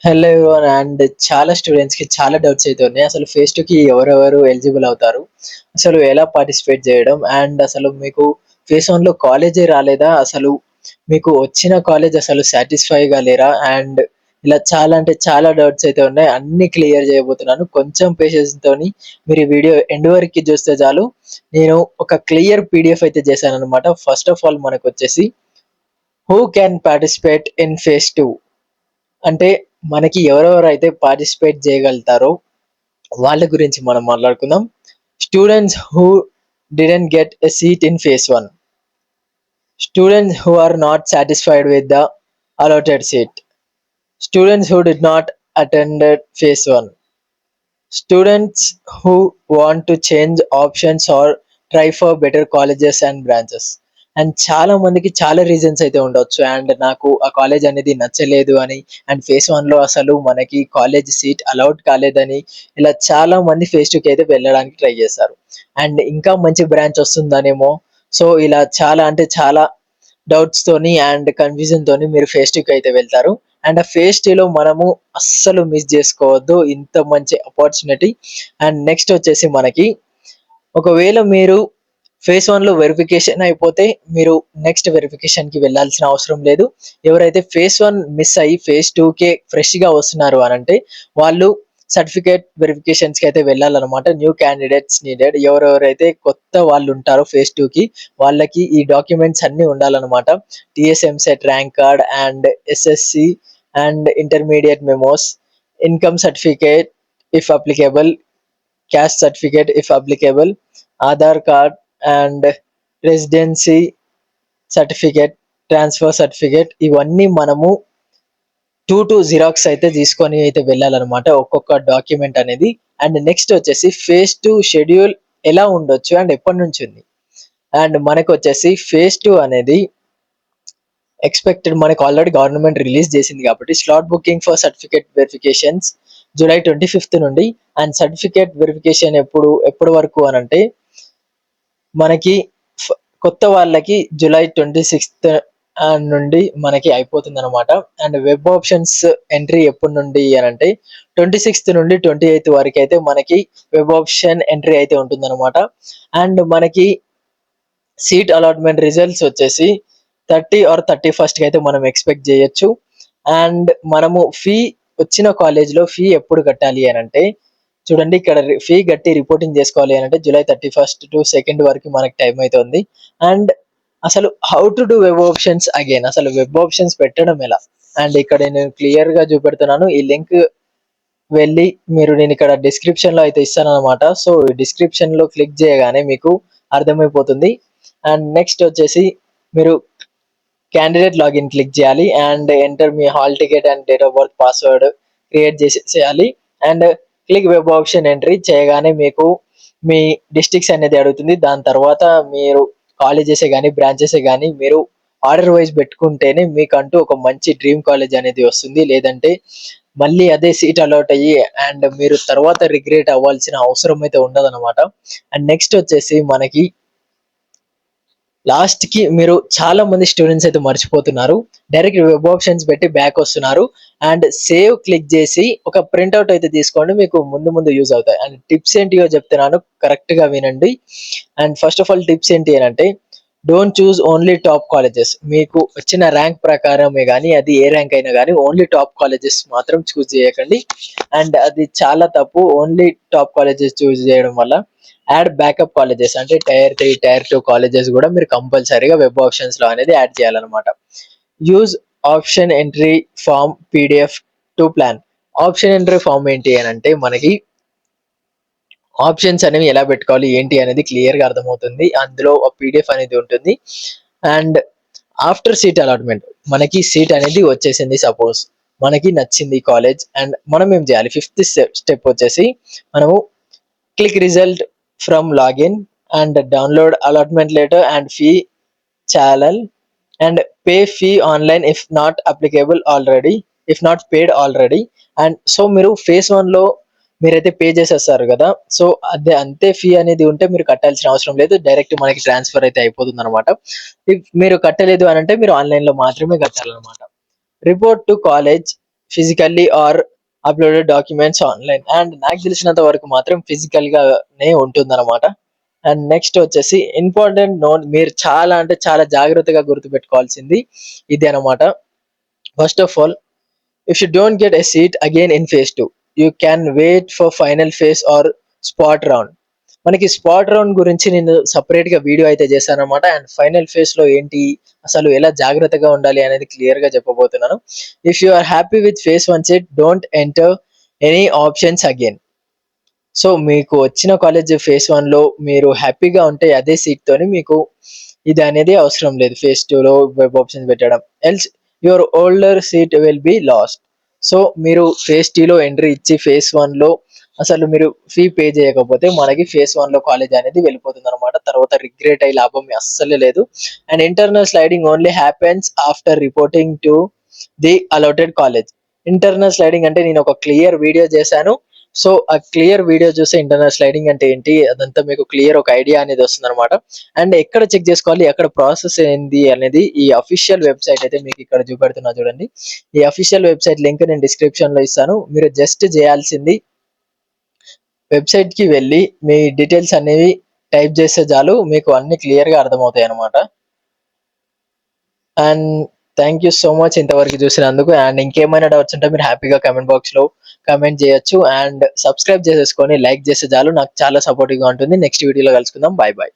Hello everyone and చాలా స్టూడెంట్స్‌కి చాలా డౌట్స్ అయితే ఉన్నాయి. అసలు ఫేజ్ 2కి ఎవరెవరు ఎలిజిబుల్ అవుతారు? అసలు ఎలా పార్టిసిపేట్ చేయడం? అండ్ అసలు మీకు ఫేజ్ 1లో కాలేజే రాలేదా? అసలు మీకు వచ్చిన కాలేజ్ అసలు సాటిస్ఫైగా లేరా? అండ్ ఇలా చాలా అంటే చాలా డౌట్స్ అయితే ఉన్నాయి. అన్నీ క్లియర్ చేయబోతున్నాను. కొంచెం పేషెన్స్‌తోని మీరు ఈ వీడియో ఎండ్ వరకి చూస్తే చాలు. నేను ఒక క్లియర్ పీడీఎఫ్ అయితే చేశాననమాట. ఫస్ట్ ఆఫ్ ఆల్ మనకొచ్చేసి who can participate in phase 2 అంటే మనకి ఎవరెవరైతే పార్టిసిపేట్ చేయగలుగుతారో వాళ్ళ గురించి మనం మాట్లాడుకుందాం. Students who didn't get a seat in phase 1, students who are not satisfied with the allotted seat, students who did not attended phase 1, students who want to change options or try for better colleges and branches. And చాలా మందికి చాలా reasons అయితే ఉండొచ్చు. And నాకు ఆ college అనేది నచ్చలేదు అని, అండ్ ఫేజ్ 1లో అసలు మనకి కాలేజ్ సీట్ అలౌడ్ కాలేదని, ఇలా చాలా మంది ఫేజ్ 2కి అయితే వెళ్ళడానికి ట్రై చేశారు. అండ్ ఇంకా మంచి బ్రాంచ్ వస్తుందనేమో. సో ఇలా చాలా అంటే చాలా డౌట్స్ తోని అండ్ కన్ఫ్యూజన్ తోని మీరు ఫేజ్ 2కి అయితే వెళ్తారు. అండ్ ఆ ఫేజ్ 2లో మనము అస్సలు మిస్ చేసుకోవద్దు ఇంత మంచి ఆపర్చునిటీ. అండ్ నెక్స్ట్ వచ్చేసి మనకి ఒకవేళ మీరు ఫేజ్ 1లో వెరిఫికేషన్ అయిపోతే మీరు నెక్స్ట్ వెరిఫికేషన్‌కి వెళ్ళాల్సిన అవసరం లేదు. ఎవరైతే ఫేజ్ 1 మిస్ అయ్యి ఫేజ్ 2కే ఫ్రెష్‌గా వస్తున్నారు అనంటే వాళ్ళు సర్టిఫికేట్ వెరిఫికేషన్స్‌కి అయితే వెళ్ళాలనమాట. New candidates needed. ఎవరెవరైతే కొత్త వాళ్ళు ఉంటారో ఫేజ్ 2కి వాళ్ళకి ఈ డాక్యుమెంట్స్ అన్నీ ఉండాలనమాట. TS EAMCET rank card and SSC and intermediate memos, income certificate if applicable, caste certificate if applicable, Aadhaar card and residency certificate, transfer certificate ఇవన్నీ మనము 2 జిరాక్స్ అయితే తీసుకొని అయితే వెళ్ళాలనమాట ఒక్కొక్క డాక్యుమెంట్ అనేది. అండ్ నెక్స్ట్ వచ్చేసి ఫేజ్ 2 షెడ్యూల్ ఎలా ఉండొచ్చు అండ్ ఎప్పటి నుంచి ఉంది? అండ్ మనకొచ్చేసి ఫేజ్ 2 అనేది ఎక్స్‌పెక్టెడ్ మనకు ఆల్రెడీ గవర్నమెంట్ రిలీజ్ చేసింది కాబట్టి slot booking for certificate verifications July 25 నుండి. అండ్ సర్టిఫికేట్ వెరిఫికేషన్ ఎప్పటి వరకు అనంటే మనకి ఫ కొత్త వాళ్ళకి జూలై 26 నుండి మనకి అయిపోతుందనమాట. అండ్ వెబ్ ఆప్షన్స్ ఎంట్రీ ఎప్పటి నుండి అనంటే 26 నుండి 28 వరకైతే మనకి వెబ్ ఆప్షన్ ఎంట్రీ అయితే ఉంటుందనమాట. అండ్ మనకి సీట్ అలాట్‌మెంట్ రిజల్ట్స్ వచ్చేసి 30 ఆర్ 31కి అయితే మనం ఎక్స్‌పెక్ట్ చేయొచ్చు. అండ్ మనము వచ్చిన కాలేజ్‌లో ఫీ ఎప్పుడు కట్టాలి అనంటే చూడండి ఇక్కడ ఫీ కట్టి రిపోర్టింగ్ చేసుకోవాలి అనంటే జూలై 31 టు 2 వరకు మనకు టైం అయితే ఉంది. అండ్ అసలు how to do web options again, అసలు వెబ్ ఆప్షన్స్ పెట్టడం ఎలా? అండ్ ఇక్కడ నేను క్లియర్‌గా చూపెడుతున్నాను. ఈ లింక్ వెళ్ళి నేను ఇక్కడ డిస్క్రిప్షన్‌లో అయితే ఇస్తాననమాట. సో ఈ డిస్క్రిప్షన్‌లో క్లిక్ చేయగానే మీకు అర్థమైపోతుంది. అండ్ నెక్స్ట్ వచ్చేసి మీరు క్యాండిడేట్ లాగిన్ క్లిక్ చేయాలి. అండ్ ఎంటర్ మీ hall ticket and date of birth password create చేసేయాలి. And click web option entry చేయగానే మీకు మీ డిస్ట్రిక్ట్స్ అనేది అడుగుతుంది. దాని తర్వాత మీరు కాలేజెసే కానీ బ్రాంచెసే కానీ మీరు ఆర్డర్ వైజ్ పెట్టుకుంటేనే మీకంటూ ఒక మంచి డ్రీమ్ కాలేజ్ అనేది వస్తుంది. లేదంటే మళ్ళీ అదే సీట్ అలాట్ అయ్యి అండ్ మీరు తర్వాత రిగ్రెట్ అవ్వాల్సిన అవసరం అయితే ఉండదనమాట. అండ్ నెక్స్ట్ వచ్చేసి మనకి లాస్ట్‌కి మీరు చాలా మంది స్టూడెంట్స్ అయితే మర్చిపోతున్నారు. డైరెక్ట్ వెబ్ ఆప్షన్స్ పెట్టి బ్యాక్ వస్తున్నారు. అండ్ సేవ్ క్లిక్ చేసి ఒక ప్రింట్ ఔట్ అయితే తీసుకోండి. మీకు ముందు ముందు యూజ్ అవుతాయి. అండ్ టిప్స్ ఏంటియో చెప్తున్నాను కరెక్ట్‌గా వినండి. And first of all tips ఏంటి అనంటే don't choose only top colleges. మీకు వచ్చిన ర్యాంక్ ప్రకారమే గాని అది ఏ ర్యాంక్ అయినా గాని ఓన్లీ టాప్ కాలేజెస్ మాత్రం చూజ్ చేయకండి. అండ్ అది చాలా తప్పు. ఓన్లీ టాప్ కాలేజెస్ చూజ్ చేయడం వల్ల యాడ్ బ్యాకప్ కాలేజెస్ అంటే టైర్ 3, టైర్ 2 కాలేజెస్ కూడా మీరు కంపల్సరీగా వెబ్ ఆప్షన్స్‌లో అనేది యాడ్ చేయాలనమాట. Use option entry form PDF to plan. Option entry form ఏంటి అనంటే మనకి ఆప్షన్స్ అనేవి ఎలా పెట్టుకోవాలి ఏంటి అనేది క్లియర్‌గా అర్థమవుతుంది. అందులో ఒక పీడీఎఫ్ అనేది ఉంటుంది. అండ్ ఆఫ్టర్ సీట్ అలాట్‌మెంట్ మనకి సీట్ అనేది వచ్చేసింది సపోజ్. మనకి నచ్చింది కాలేజ్ అండ్ మనం ఏం చేయాలి? ఫిఫ్త్ స్టెప్ వచ్చేసి మనము click result from login and download allotment letter and fee channel and pay fee online if not applicable already, if not paid already. And so మీరు ఫేజ్ 1లో మీరైతే pay చేసేస్తారు కదా! So అదే అంతే ఫీ అనేది ఉంటే మీరు కట్టాల్సిన అవసరం లేదు. డైరెక్ట్ మనకి ట్రాన్స్‌ఫర్ అయితే అయిపోతుందనమాట. ఇఫ్ మీరు కట్టలేదు అనంటే మీరు ఆన్‌లైన్‌లో మాత్రమే కట్టాలనమాట. Report to college physically or uploaded documents online. And నాకు తెలిసినంత వరకు మాత్రం ఫిజికల్‌గానే ఉంటుందన్నమాట. అండ్ నెక్స్ట్ వచ్చేసి ఇంపార్టెంట్ నోట్, మీరు చాలా అంటే చాలా జాగ్రత్తగా గుర్తుపెట్టుకోవాల్సింది ఇది అన్నమాట. First of all, if you don't get a seat again in phase 2, you can wait for final phase or spot round. మనకి స్పాట్ రౌండ్ గురించి నేను సెపరేట్‌గా వీడియో అయితే చేశానన్నమాట. అండ్ ఫైనల్ ఫేజ్‌లో ఏంటి, అసలు ఎలా జాగ్రత్తగా ఉండాలి అనేది క్లియర్‌గా చెప్పబోతున్నాను. If you are happy with phase 1 seat, don't enter any options again. So, మీకు వచ్చిన కాలేజ్ ఫేజ్ 1లో మీరు హ్యాపీగా ఉంటే అదే సీట్‌తోని మీకు ఇది అనేది అవసరం లేదు. ఫేజ్ 2లో వెబ్ ఆప్షన్స్ పెట్టడం. Else your older seat will be last. So, మీరు ఫేజ్ 2లో ఎంట్రీ ఇచ్చి ఫేజ్ 1లో అసలు మీరు ఫీ పే చేయకపోతే మనకి ఫేజ్ 1లో కాలేజ్ అనేది వెళ్ళిపోతుందన్నమాట. తర్వాత రిగ్రెట్ అయ్యే లాభం అస్సలే లేదు. And internal sliding only happens after reporting to the allotted college. Internal sliding అంటే నేను ఒక క్లియర్ వీడియో చేశాను. సో, ఆ క్లియర్ వీడియో చూస్తే ఇంటర్నల్ స్లైడింగ్ అంటే ఏంటి అదంతా మీకు క్లియర్ ఒక ఐడియా అనేది వస్తుందన్నమాట. అండ్ ఎక్కడ చెక్ చేసుకోవాలి, ఎక్కడ ప్రాసెస్ ఏంది అనేది ఈ అఫీషియల్ వెబ్‌సైట్ అయితే మీకు ఇక్కడ చూపెడుతున్నా చూడండి. ఈ అఫీషియల్ వెబ్‌సైట్ లింక్ నేను డిస్క్రిప్షన్‌లో ఇస్తాను. మీరు జస్ట్ చేయాల్సింది వెబ్‌సైట్‌కి వెళ్లి మీ డీటెయిల్స్ అనేవి టైప్ చేస్తే చాలు, మీకు అన్నీ క్లియర్‌గా అర్థమవుతాయన్నమాట. And thank you so much ఇంతవరకు చూసినందుకు. అండ్ ఇంకేమైనా డౌట్స్ ఉంటే మీరు హ్యాపీగా కామెంట్ బాక్స్‌లో కామెంట్ చేయొచ్చు. అండ్ సబ్స్క్రైబ్ చేసేసుకొని లైక్ చేస్తే చాలు, నాకు చాలా సపోర్టివ్‌గా ఉంటుంది. నెక్స్ట్ వీడియోలో కలుసుకుందాం. By by.